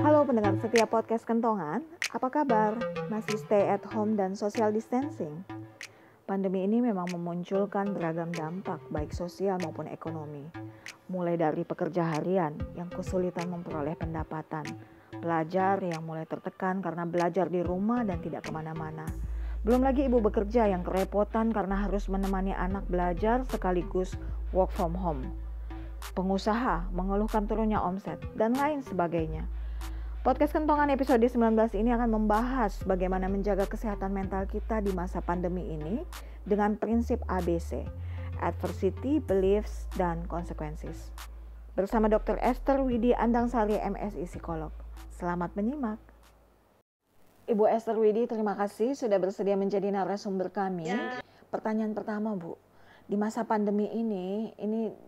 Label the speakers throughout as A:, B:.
A: Halo pendengar setia podcast Kentongan, apa kabar? Masih stay at home dan social distancing? Pandemi ini memang memunculkan beragam dampak baik sosial maupun ekonomi. Mulai dari pekerja harian yang kesulitan memperoleh pendapatan, pelajar yang mulai tertekan karena belajar di rumah dan tidak kemana-mana. Belum lagi ibu bekerja yang kerepotan karena harus menemani anak belajar sekaligus work from home. Pengusaha mengeluhkan turunnya omset dan lain sebagainya. Podcast Kentongan episode 19 ini akan membahas bagaimana menjaga kesehatan mental kita di masa pandemi ini dengan prinsip ABC, Adversity, Beliefs, dan Consequences. Bersama Dr. Esther Widi Andangsari, MSI Psikolog. Selamat menyimak. Ibu Esther Widi, terima kasih sudah bersedia menjadi narasumber kami. Pertanyaan pertama, Bu. Di masa pandemi ini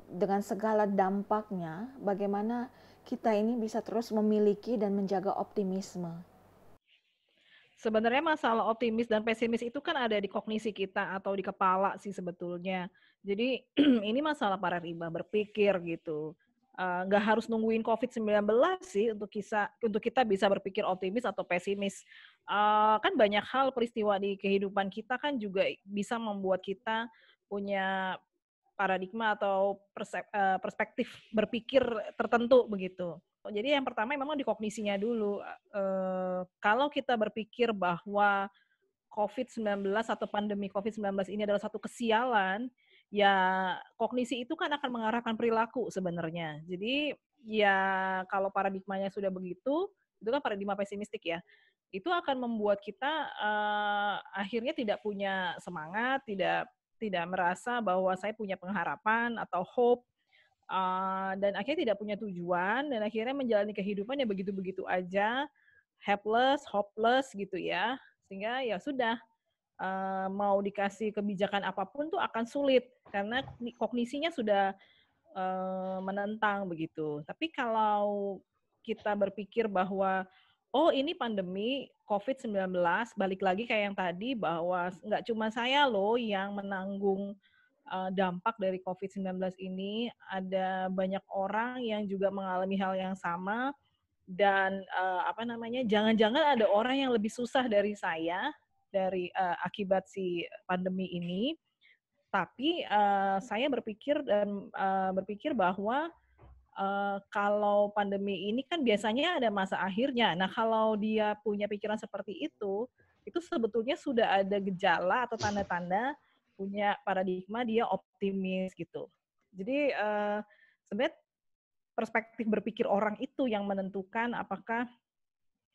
A: dengan segala dampaknya, bagaimana kita ini bisa terus memiliki dan menjaga optimisme?
B: Sebenarnya masalah optimis dan pesimis itu kan ada di kognisi kita atau di kepala sih sebetulnya. Jadi ini masalah paradigma berpikir gitu. Nggak harus nungguin COVID-19 sih untuk kita bisa berpikir optimis atau pesimis. Kan banyak hal peristiwa di kehidupan kita kan juga bisa membuat kita punya paradigma atau perspektif berpikir tertentu begitu. Jadi yang pertama memang di kognisinya dulu. Kalau kita berpikir bahwa COVID-19 atau pandemi COVID-19 ini adalah satu kesialan, ya kognisi itu kan akan mengarahkan perilaku sebenarnya. Jadi ya kalau paradigmanya sudah begitu, itu kan paradigma pesimistik ya. Itu akan membuat kita akhirnya tidak punya semangat, tidak merasa bahwa saya punya pengharapan atau hope, dan akhirnya tidak punya tujuan dan akhirnya menjalani kehidupan ya begitu-begitu aja, helpless, hopeless gitu ya. Sehingga ya sudah, mau dikasih kebijakan apapun tuh akan sulit karena kognisinya sudah, menentang begitu. Tapi kalau kita berpikir bahwa, oh ini pandemi COVID-19, balik lagi kayak yang tadi bahwa nggak cuma saya loh yang menanggung dampak dari COVID-19 ini, ada banyak orang yang juga mengalami hal yang sama dan jangan-jangan ada orang yang lebih susah dari saya akibat si pandemi ini. Tapi saya berpikir bahwa kalau pandemi ini kan biasanya ada masa akhirnya. Nah, kalau dia punya pikiran seperti itu sebetulnya sudah ada gejala atau tanda-tanda punya paradigma dia optimis gitu. Jadi sebenarnya perspektif berpikir orang itu yang menentukan apakah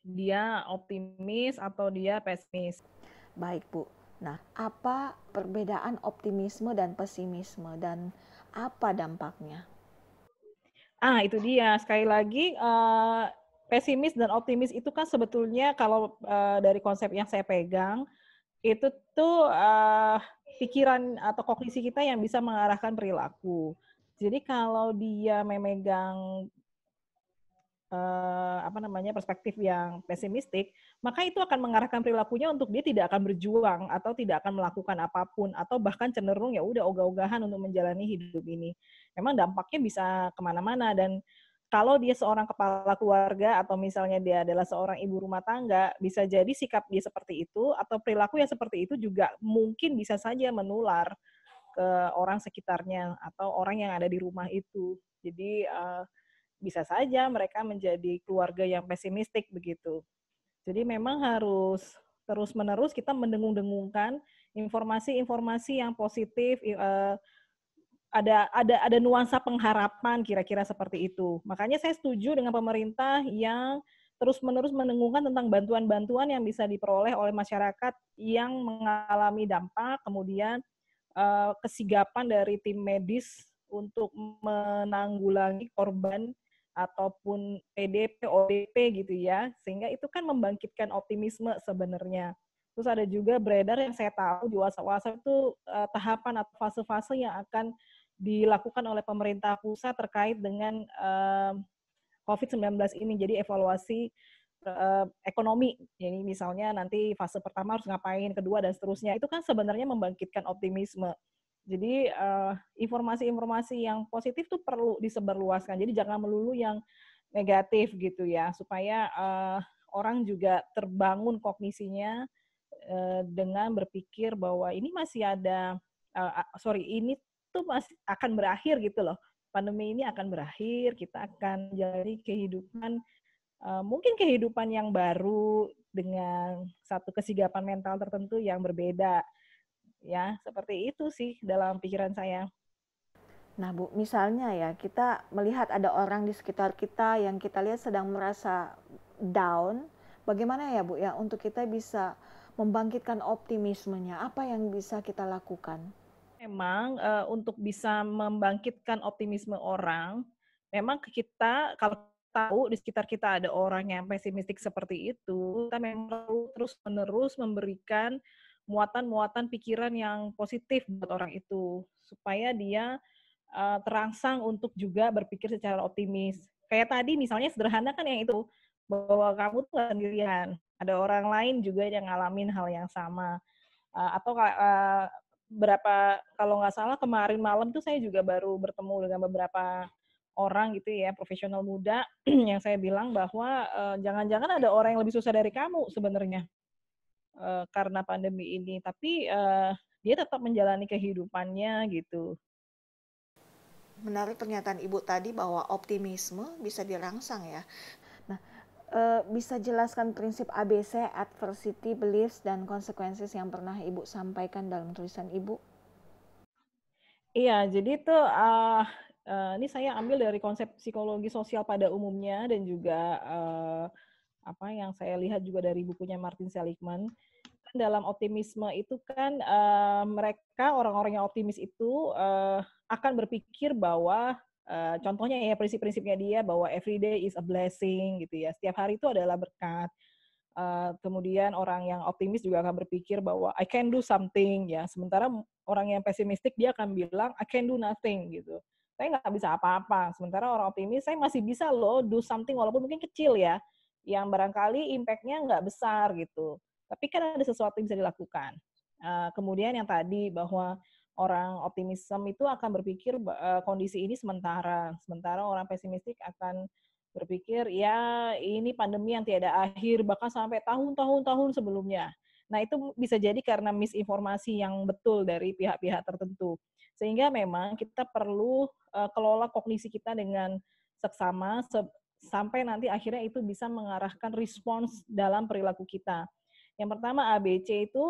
B: dia optimis atau dia pesimis.
A: Baik, Bu. Nah, apa perbedaan optimisme dan pesimisme dan apa dampaknya?
B: Itu dia. Sekali lagi, pesimis dan optimis itu kan sebetulnya kalau dari konsep yang saya pegang, itu tuh pikiran atau kognisi kita yang bisa mengarahkan perilaku. Jadi kalau dia memegang perspektif yang pesimistik, maka itu akan mengarahkan perilakunya untuk dia tidak akan berjuang atau tidak akan melakukan apapun atau bahkan cenderung ya udah ogah-ogahan untuk menjalani hidup ini. Memang dampaknya bisa kemana-mana dan kalau dia seorang kepala keluarga atau misalnya dia adalah seorang ibu rumah tangga, bisa jadi sikap dia seperti itu atau perilaku yang seperti itu juga mungkin bisa saja menular ke orang sekitarnya atau orang yang ada di rumah itu. Jadi bisa saja mereka menjadi keluarga yang pesimistik begitu. Jadi memang harus terus-menerus kita mendengung-dengungkan informasi-informasi yang positif, ada nuansa pengharapan kira-kira seperti itu. Makanya saya setuju dengan pemerintah yang terus-menerus mendengungkan tentang bantuan-bantuan yang bisa diperoleh oleh masyarakat yang mengalami dampak, kemudian kesigapan dari tim medis untuk menanggulangi korban ataupun PDP, ODP gitu ya, sehingga itu kan membangkitkan optimisme sebenarnya. Terus ada juga beredar yang saya tahu di WhatsApp itu tahapan atau fase-fase yang akan dilakukan oleh pemerintah pusat terkait dengan COVID-19 ini. Jadi evaluasi ekonomi. Jadi misalnya nanti fase pertama harus ngapain, kedua dan seterusnya. Itu kan sebenarnya membangkitkan optimisme. Jadi informasi-informasi yang positif tuh perlu disebarluaskan. Jadi jangan melulu yang negatif gitu ya, supaya orang juga terbangun kognisinya dengan berpikir bahwa ini masih ada, ini tuh masih akan berakhir gitu loh. Pandemi ini akan berakhir, kita akan jalani kehidupan, mungkin kehidupan yang baru dengan satu kesigapan mental tertentu yang berbeda. Ya, seperti itu sih dalam pikiran saya.
A: Nah Bu, misalnya ya kita melihat ada orang di sekitar kita yang kita lihat sedang merasa down, bagaimana ya Bu ya untuk kita bisa membangkitkan optimismenya, apa yang bisa kita lakukan?
B: Memang, untuk bisa membangkitkan optimisme orang, memang kita kalau tahu di sekitar kita ada orang yang pesimistik seperti itu, kita memang perlu terus-menerus memberikan muatan-muatan pikiran yang positif buat orang itu, supaya dia, terangsang untuk juga berpikir secara optimis. Kayak tadi misalnya sederhana kan yang itu, bahwa kamu tuh nggak sendirian, ada orang lain juga yang ngalamin hal yang sama. Atau berapa kalau nggak salah kemarin malam tuh saya juga baru bertemu dengan beberapa orang gitu ya, profesional muda yang saya bilang bahwa, jangan-jangan ada orang yang lebih susah dari kamu sebenarnya, karena pandemi ini, tapi, dia tetap menjalani kehidupannya gitu.
A: Menarik pernyataan Ibu tadi bahwa optimisme bisa dirangsang ya. Nah, bisa jelaskan prinsip ABC, adversity, beliefs, dan consequences yang pernah Ibu sampaikan dalam tulisan Ibu?
B: Iya, jadi itu, ini saya ambil dari konsep psikologi sosial pada umumnya dan juga, apa yang saya lihat juga dari bukunya Martin Seligman. Kan dalam optimisme itu kan, mereka orang-orang yang optimis itu, akan berpikir bahwa, contohnya ya prinsip-prinsipnya dia bahwa every day is a blessing gitu ya, setiap hari itu adalah berkat. Kemudian orang yang optimis juga akan berpikir bahwa I can do something ya, sementara orang yang pesimistik dia akan bilang I can do nothing gitu. Saya nggak bisa apa-apa, sementara orang optimis saya masih bisa loh do something walaupun mungkin kecil ya, yang barangkali impact-nya nggak besar gitu. Tapi kan ada sesuatu yang bisa dilakukan. Kemudian yang tadi bahwa orang optimisme itu akan berpikir kondisi ini sementara, sementara orang pesimistik akan berpikir, ya ini pandemi yang tiada akhir, bahkan sampai tahun-tahun sebelumnya. Nah itu bisa jadi karena misinformasi yang betul dari pihak-pihak tertentu. Sehingga memang kita perlu kelola kognisi kita dengan seksama, sampai nanti akhirnya itu bisa mengarahkan respons dalam perilaku kita. Yang pertama ABC itu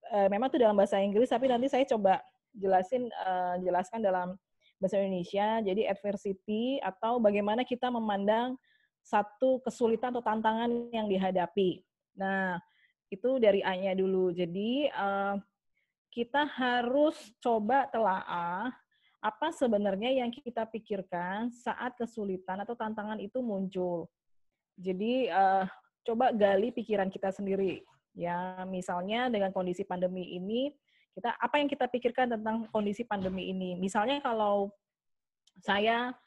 B: memang itu dalam bahasa Inggris, tapi nanti saya coba jelaskan dalam bahasa Indonesia. Jadi adversity atau bagaimana kita memandang satu kesulitan atau tantangan yang dihadapi. Nah, itu dari A-nya dulu. Jadi kita harus coba telaah apa sebenarnya yang kita pikirkan saat kesulitan atau tantangan itu muncul. Jadi coba gali pikiran kita sendiri. Ya, misalnya dengan kondisi pandemi ini, apa yang kita pikirkan tentang kondisi pandemi ini? Misalnya kalau saya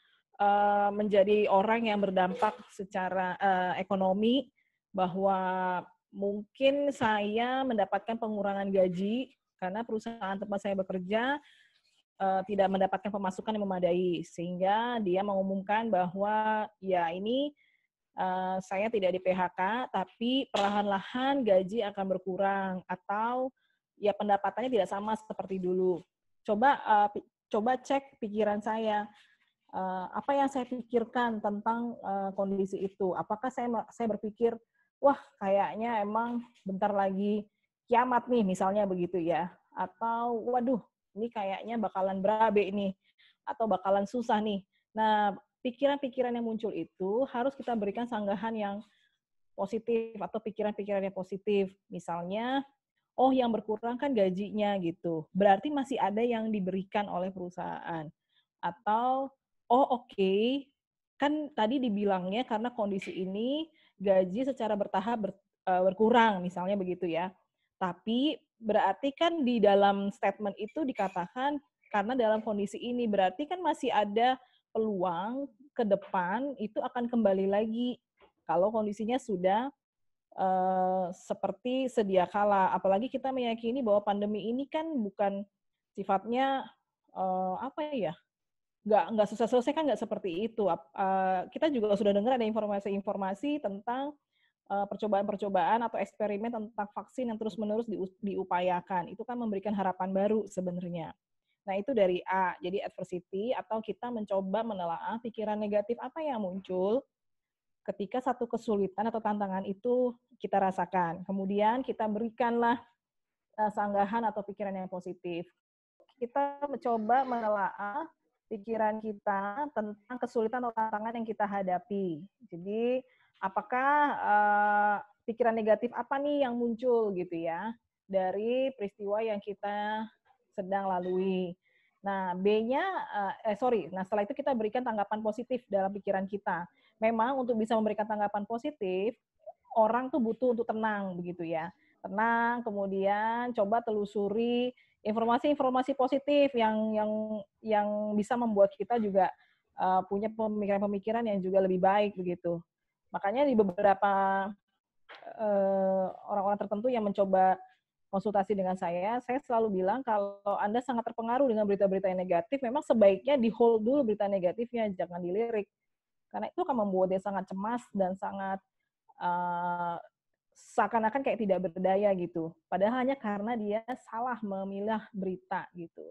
B: menjadi orang yang berdampak secara ekonomi, bahwa mungkin saya mendapatkan pengurangan gaji karena perusahaan tempat saya bekerja tidak mendapatkan pemasukan yang memadai, sehingga dia mengumumkan bahwa ya ini saya tidak di PHK, tapi perlahan-lahan gaji akan berkurang atau ya pendapatannya tidak sama seperti dulu. Coba cek pikiran saya, apa yang saya pikirkan tentang kondisi itu. Apakah saya berpikir, wah kayaknya emang bentar lagi kiamat nih, misalnya begitu ya. Atau, waduh ini kayaknya bakalan berabe nih, atau bakalan susah nih. Nah, pikiran-pikiran yang muncul itu harus kita berikan sanggahan yang positif atau pikiran-pikiran yang positif. Misalnya, oh yang berkurang kan gajinya gitu. Berarti masih ada yang diberikan oleh perusahaan. Atau, oh oke, kan tadi dibilangnya karena kondisi ini gaji secara bertahap berkurang, misalnya begitu ya. Tapi berarti kan di dalam statement itu dikatakan karena dalam kondisi ini, berarti kan masih ada peluang ke depan itu akan kembali lagi kalau kondisinya sudah seperti sedia kala. Apalagi kita meyakini bahwa pandemi ini kan bukan sifatnya apa ya? nggak selesai kan nggak seperti itu. Kita juga sudah dengar ada informasi-informasi tentang percobaan-percobaan atau eksperimen tentang vaksin yang terus-menerus diupayakan. Itu kan memberikan harapan baru sebenarnya. Nah, itu dari A, jadi adversity, atau kita mencoba menelaah pikiran negatif apa yang muncul ketika satu kesulitan atau tantangan itu kita rasakan. Kemudian kita berikanlah sanggahan atau pikiran yang positif. Kita mencoba menelaah pikiran kita tentang kesulitan atau tantangan yang kita hadapi. Jadi, apakah pikiran negatif apa nih yang muncul gitu ya dari peristiwa yang kita sedang lalui. Nah, B-nya, nah setelah itu kita berikan tanggapan positif dalam pikiran kita. Memang untuk bisa memberikan tanggapan positif, orang tuh butuh untuk tenang begitu ya. Tenang, kemudian coba telusuri informasi-informasi positif yang bisa membuat kita juga punya pemikiran-pemikiran yang juga lebih baik begitu. Makanya di beberapa orang-orang tertentu yang mencoba konsultasi dengan saya selalu bilang kalau Anda sangat terpengaruh dengan berita-berita yang negatif, memang sebaiknya di-hold dulu berita negatifnya, jangan dilirik. Karena itu akan membuat dia sangat cemas dan sangat seakan-akan kayak tidak berdaya gitu. Padahal hanya karena dia salah memilah berita gitu.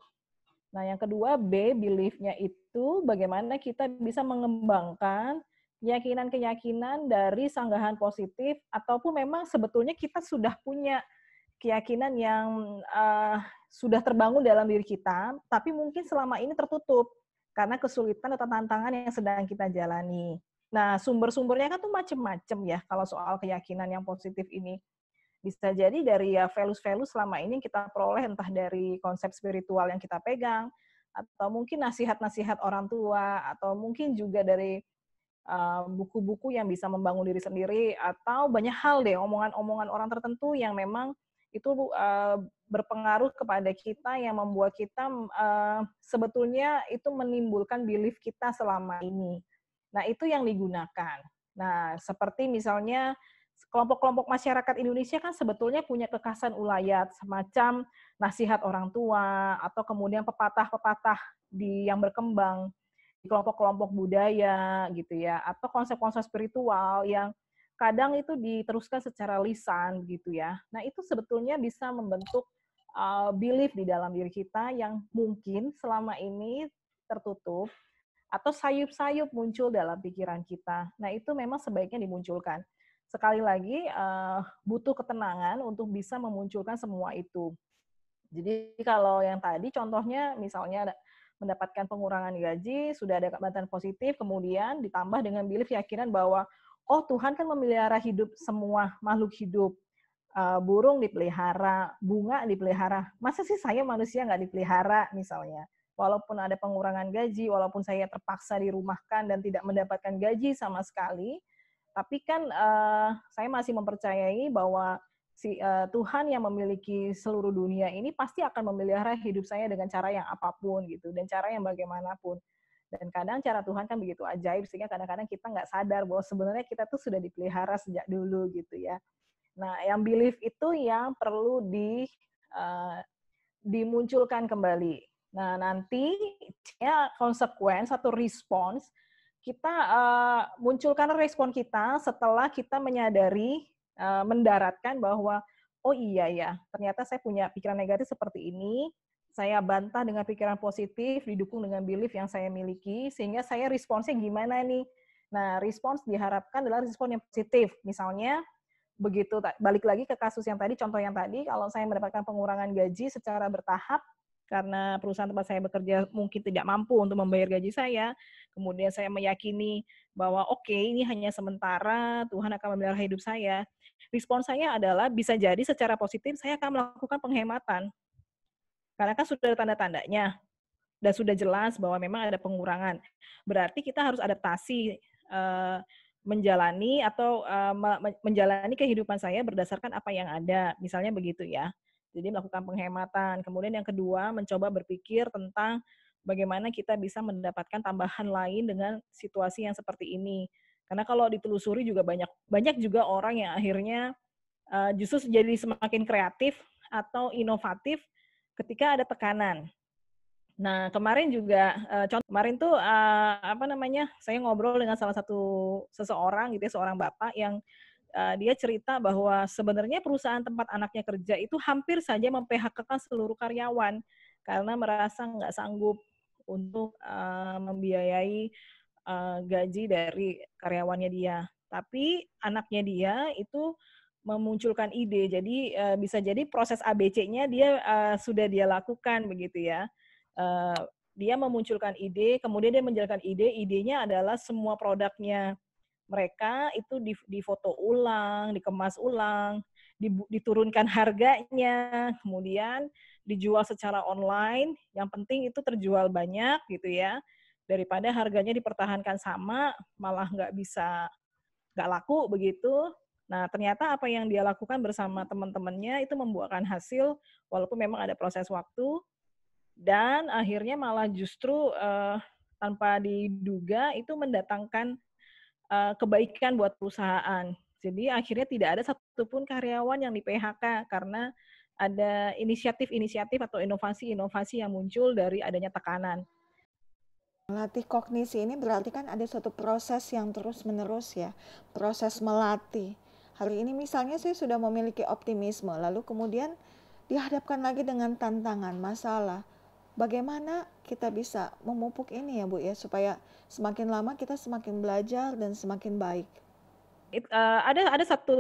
B: Nah, yang kedua, B, belief-nya itu bagaimana kita bisa mengembangkan keyakinan-keyakinan dari sanggahan positif, ataupun memang sebetulnya kita sudah punya keyakinan yang sudah terbangun dalam diri kita, tapi mungkin selama ini tertutup karena kesulitan atau tantangan yang sedang kita jalani. Nah, sumber-sumbernya kan tuh macam-macam ya kalau soal keyakinan yang positif ini. Bisa jadi dari ya values-values selama ini yang kita peroleh entah dari konsep spiritual yang kita pegang, atau mungkin nasihat-nasihat orang tua, atau mungkin juga dari buku-buku yang bisa membangun diri sendiri, atau banyak hal deh, omongan-omongan orang tertentu yang memang itu berpengaruh kepada kita, yang membuat kita sebetulnya itu menimbulkan belief kita selama ini. Nah, itu yang digunakan. Nah, seperti misalnya kelompok-kelompok masyarakat Indonesia kan sebetulnya punya kekhasan ulayat, semacam nasihat orang tua, atau kemudian pepatah-pepatah yang berkembang di kelompok-kelompok budaya gitu ya, atau konsep-konsep spiritual yang kadang itu diteruskan secara lisan gitu ya. Nah, itu sebetulnya bisa membentuk belief di dalam diri kita yang mungkin selama ini tertutup atau sayup-sayup muncul dalam pikiran kita. Nah, itu memang sebaiknya dimunculkan. Sekali lagi, butuh ketenangan untuk bisa memunculkan semua itu. Jadi kalau yang tadi contohnya misalnya mendapatkan pengurangan gaji, sudah ada bantuan positif, kemudian ditambah dengan belief keyakinan bahwa, oh Tuhan kan memelihara hidup semua makhluk hidup. Burung dipelihara, bunga dipelihara. Masa sih saya manusia nggak dipelihara misalnya? Walaupun ada pengurangan gaji, walaupun saya terpaksa dirumahkan dan tidak mendapatkan gaji sama sekali, tapi kan saya masih mempercayai bahwa Tuhan yang memiliki seluruh dunia ini pasti akan memelihara hidup saya dengan cara yang apapun gitu, dan cara yang bagaimanapun. Dan kadang cara Tuhan kan begitu ajaib sehingga kadang-kadang kita nggak sadar bahwa sebenarnya kita tuh sudah dipelihara sejak dulu gitu ya. Nah, yang belief itu yang perlu dimunculkan kembali. Nah, nanti ya konsekuensi atau respons kita munculkan respon kita setelah kita menyadari, mendaratkan bahwa oh iya ya, ternyata saya punya pikiran negatif seperti ini. Saya bantah dengan pikiran positif, didukung dengan belief yang saya miliki, sehingga saya responsnya gimana nih? Nah, respons diharapkan adalah respon yang positif. Misalnya, begitu balik lagi ke kasus yang tadi, contoh yang tadi, kalau saya mendapatkan pengurangan gaji secara bertahap, karena perusahaan tempat saya bekerja mungkin tidak mampu untuk membayar gaji saya, kemudian saya meyakini bahwa oke, ini hanya sementara, Tuhan akan memelihara hidup saya. Respons saya adalah bisa jadi secara positif saya akan melakukan penghematan. Karena kan sudah ada tanda-tandanya dan sudah jelas bahwa memang ada pengurangan. Berarti kita harus adaptasi menjalani atau menjalani kehidupan saya berdasarkan apa yang ada. Misalnya begitu ya. Jadi melakukan penghematan. Kemudian yang kedua, mencoba berpikir tentang bagaimana kita bisa mendapatkan tambahan lain dengan situasi yang seperti ini. Karena kalau ditelusuri juga banyak juga orang yang akhirnya justru jadi semakin kreatif atau inovatif ketika ada tekanan. Nah, kemarin juga, kemarin tuh, apa namanya, saya ngobrol dengan salah satu seseorang gitu ya, seorang bapak yang, dia cerita bahwa sebenarnya perusahaan tempat anaknya kerja itu hampir saja mem-PHK-kan seluruh karyawan, karena merasa nggak sanggup untuk, membiayai, gaji dari karyawannya dia. Tapi anaknya dia itu memunculkan ide, jadi, bisa jadi proses ABC-nya dia, sudah dia lakukan begitu ya. Eee, dia memunculkan ide, kemudian dia menjalankan ide, idenya adalah semua produknya mereka itu difoto ulang, dikemas ulang, diturunkan harganya, kemudian dijual secara online, yang penting itu terjual banyak gitu ya, daripada harganya dipertahankan sama, malah nggak laku begitu. Nah, ternyata apa yang dia lakukan bersama teman-temannya itu membuahkan hasil, walaupun memang ada proses waktu, dan akhirnya malah justru, tanpa diduga itu mendatangkan, kebaikan buat perusahaan. Jadi akhirnya tidak ada satupun karyawan yang di-PHK karena ada inisiatif-inisiatif atau inovasi-inovasi yang muncul dari adanya tekanan.
A: Melatih kognisi ini berarti kan ada suatu proses yang terus-menerus ya, proses melatih. Hari ini misalnya saya sudah memiliki optimisme, lalu kemudian dihadapkan lagi dengan tantangan, masalah. Bagaimana kita bisa memupuk ini ya Bu ya, supaya semakin lama kita semakin belajar dan semakin baik.
B: Ada satu,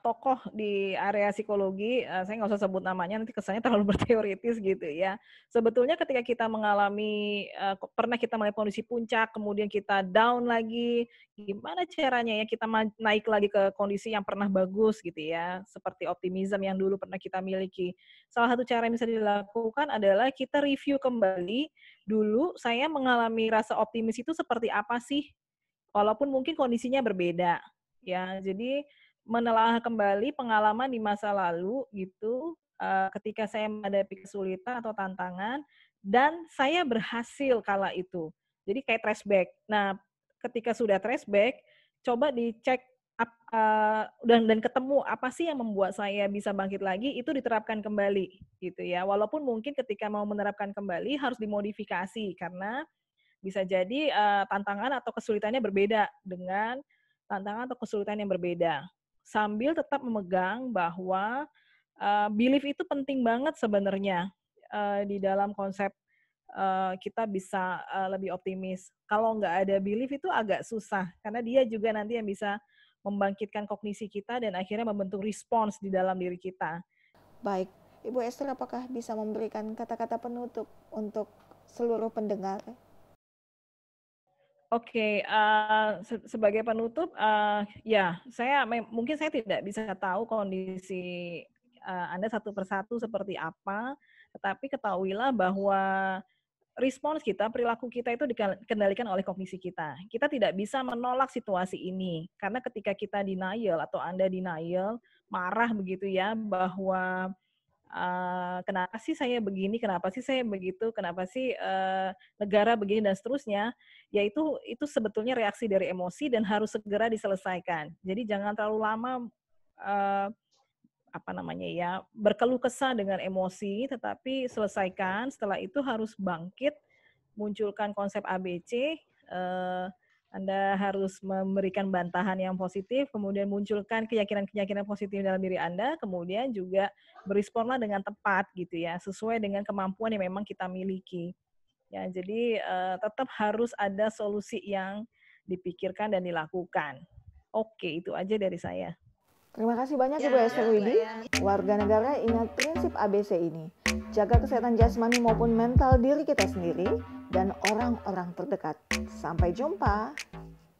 B: tokoh di area psikologi, saya nggak usah sebut namanya nanti kesannya terlalu berteoritis gitu ya. Sebetulnya ketika kita mengalami, pernah kita mengalami kondisi puncak, kemudian kita down lagi, gimana caranya ya kita naik lagi ke kondisi yang pernah bagus gitu ya, seperti optimism yang dulu pernah kita miliki. Salah satu cara yang bisa dilakukan adalah kita review kembali, dulu saya mengalami rasa optimis itu seperti apa sih? Walaupun mungkin kondisinya berbeda, ya. Jadi menelaah kembali pengalaman di masa lalu gitu, ketika saya menghadapi kesulitan atau tantangan dan saya berhasil kala itu. Jadi kayak trace back. Nah, ketika sudah trace back, coba dicek dan ketemu apa sih yang membuat saya bisa bangkit lagi, itu diterapkan kembali gitu ya. Walaupun mungkin ketika mau menerapkan kembali harus dimodifikasi karena bisa jadi, tantangan atau kesulitannya berbeda dengan tantangan atau kesulitan yang berbeda. Sambil tetap memegang bahwa, belief itu penting banget sebenarnya, di dalam konsep, kita bisa, lebih optimis. Kalau nggak ada belief itu agak susah, karena dia juga nanti yang bisa membangkitkan kognisi kita dan akhirnya membentuk respons di dalam diri kita.
A: Baik, Ibu Esther apakah bisa memberikan kata-kata penutup untuk seluruh pendengar?
B: Oke, sebagai penutup, ya mungkin saya tidak bisa tahu kondisi, Anda satu persatu seperti apa, tetapi ketahuilah bahwa respons kita, perilaku kita itu dikendalikan oleh kognisi kita. Kita tidak bisa menolak situasi ini, karena ketika kita denial atau Anda denial, marah begitu ya, bahwa kenapa sih saya begini, kenapa sih saya begitu, kenapa sih, negara begini dan seterusnya, ya itu sebetulnya reaksi dari emosi dan harus segera diselesaikan. Jadi jangan terlalu lama, eee, apa namanya ya, berkeluh kesah dengan emosi, tetapi selesaikan, setelah itu harus bangkit, munculkan konsep ABC, Anda harus memberikan bantahan yang positif, kemudian munculkan keyakinan-keyakinan positif dalam diri Anda, kemudian juga beresponlah dengan tepat gitu ya, sesuai dengan kemampuan yang memang kita miliki. Ya, jadi, tetap harus ada solusi yang dipikirkan dan dilakukan. Oke, itu aja dari saya.
A: Terima kasih banyak Ibu Esther Widi. Warga negara ingat prinsip ABC ini. Jaga kesehatan jasmani maupun mental diri kita sendiri dan orang-orang terdekat. Sampai jumpa.